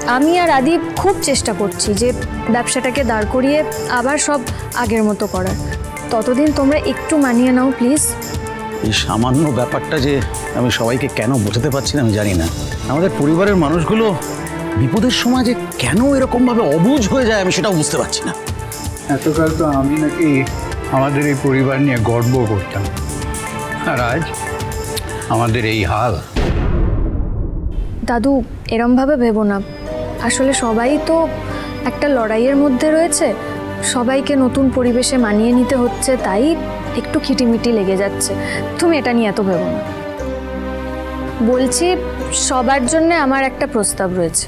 আমি আর আদি খুব চেষ্টা করছি যে ব্যবসাটাকে দাঁড় করিয়ে আবার সব আগের মতো করার। ততদিন তোমরা একটু মানিয়ে নাও প্লিজ। এই সামান্য ব্যাপারটা যে আমি সবাইকে কেন বোঝাতে পারছি না আমি জানি না। আমাদের পরিবারের মানুষগুলো বিপদের সময় যে কেন এরকমভাবে অবুঝ হয়ে যায় আমি সেটাও বুঝতে পারছি না। এতকাল তো আমি নাকি আমাদের এই পরিবার নিয়ে গর্ব করতাম, আর আজ আমাদের এই হাল। দাদু এরমভাবে ভেবো না, আসলে সবাই তো একটা লড়াইয়ের মধ্যে রয়েছে, সবাইকে নতুন পরিবেশে মানিয়ে নিতে হচ্ছে, তাই একটু খিটিমিটি লেগে যাচ্ছে। তুমি এটা নিয়ে এত ভেবো না। বলছি সবার জন্য আমার একটা প্রস্তাব রয়েছে।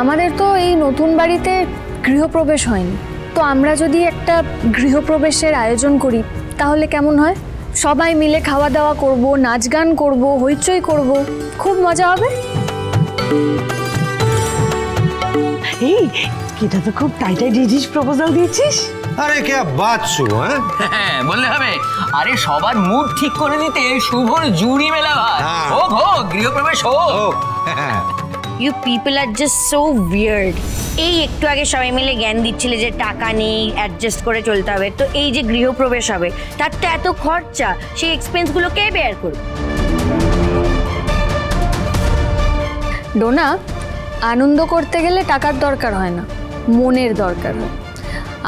আমাদের তো এই নতুন বাড়িতে গৃহপ্রবেশ হয়নি, তো আমরা যদি একটা গৃহপ্রবেশের আয়োজন করি তাহলে কেমন হয়? সবাই মিলে খাওয়া দাওয়া করব, নাচ গান করব, হইচই করব, খুব মজা হবে। এই এটা তো খুব টাইটাই ডিজিজ প্রপোজাল দিয়েছিস। আরে কে বাত শুভ, হ্যাঁ বললে হবে। আরে সবার মুড ঠিক করে দিতে শুভর জুড়ি মেলা ভাই। হোক হোক গৃহপ্রবেশ হোক। You people are just so weird. এই একটু আগে সবাই মিলে জ্ঞান দিচ্ছিলে যে টাকা নেই, অ্যাডজাস্ট করে চলতে হবে, তো এই যে গৃহপ্রবেশ হবে তার তো এত খরচা, সেই এক্সপেন্সগুলো কে বেয়ার করবে? ডোনা, আনন্দ করতে গেলে টাকার দরকার হয় না, মনের দরকার হয়।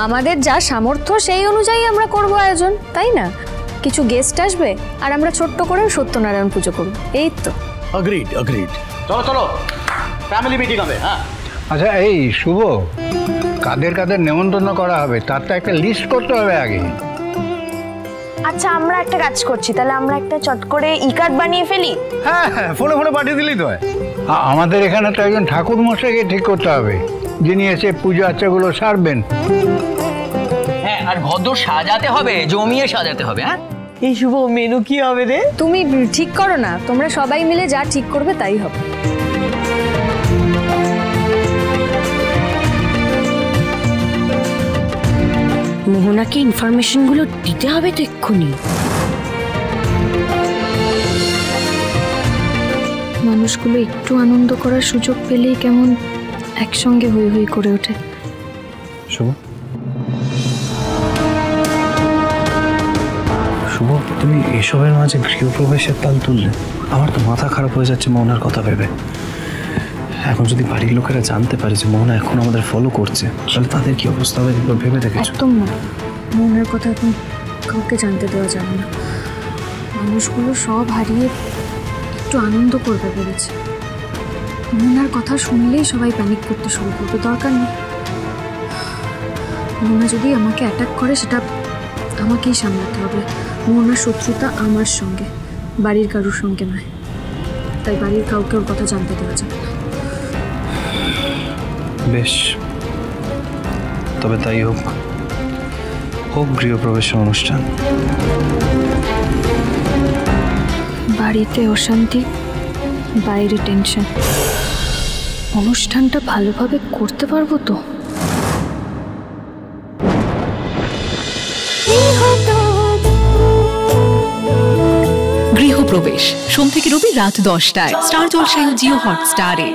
আমাদের যা সামর্থ্য সেই অনুযায়ী আমরা করব আয়োজন, তাই না? কিছু গেস্ট আসবে আর আমরা ছোট্ট করে সত্যনারায়ণ পুজো করব, এই তো। অগ্রিড। চলো চলো ফ্যামিলি মিটিং হবে। হ্যাঁ আচ্ছা এই শুভ, কাদের কাদের নেমন্তন্ন করা হবে তার তো একটা লিস্ট করতে হবে আগে। আচ্ছা আমরা একটা কাজ করছি, তাহলে আমরা একটা চট করে ই কার্ড বানিয়ে ফেলি। হ্যাঁ ফোনে পাঠিয়ে দিলেই তো হয়। আমাদের এখানে তো একজন ঠাকুর মশাইকে ঠিক করতে হবে, যিনি এসে পুজো আচ্চাগুলো সারবেন। হ্যাঁ আর ভদ্র সাজাতে হবে, জমিয়ে সাজাতে হবে। হ্যাঁ এই শুভ মেনু কি হবে রে? তুমি ঠিক করো না, তোমরা সবাই মিলে যা ঠিক করবে তাই হবে। মোহনাকে ইনফরমেশনগুলো দিতে হবে তো এক্ষুনি। মানুষগুলো একটু আনন্দ করার সুযোগ পেলেই কেমন একসঙ্গে হই হই করে ওঠে। শুভ তুমি এসবের মাঝে গৃহপ্রবেশের তাল তুললে, আমার তো মাথা খারাপ হয়ে যাচ্ছে মোহনার কথা ভেবে। এখন যদি বাড়ির লোকেরা জানতে পারে যে মোহনা এখন আমাদের ফলো করছে, তাহলে তাদের কি অবস্থা হবে ভেবে দেখেছো? একদম না, মোহনার কথা এখন কাউকে জানতে দেওয়া যাবে না। মানুষগুলো সব হারিয়ে একটু আনন্দ করবে ভেবেছে। মোহনার কথা শুনলেই সবাই প্যানিক করতে শুরু করবে, দরকার নেই। মোহনা যদি আমাকে অ্যাটাক করে সেটা আমাকেই সামলাতে হবে। মোহনার শত্রুতা আমার সঙ্গে, বাড়ির কারোর সঙ্গে নয়, তাই বাড়ির কাউকে ওর কথা জানতে দেওয়া যাবে না। বেশ, তবে তাই হোক গৃহপ্রবেশের অনুষ্ঠান। বাড়িতে অশান্তি, বাইরে টেনশন, অনুষ্ঠানটা ভালোভাবে করতে পারবো তো? গৃহপ্রবেশ সোম থেকে রবি রাত 10টায় স্টার জলসায় ও জিও হটস্টারে।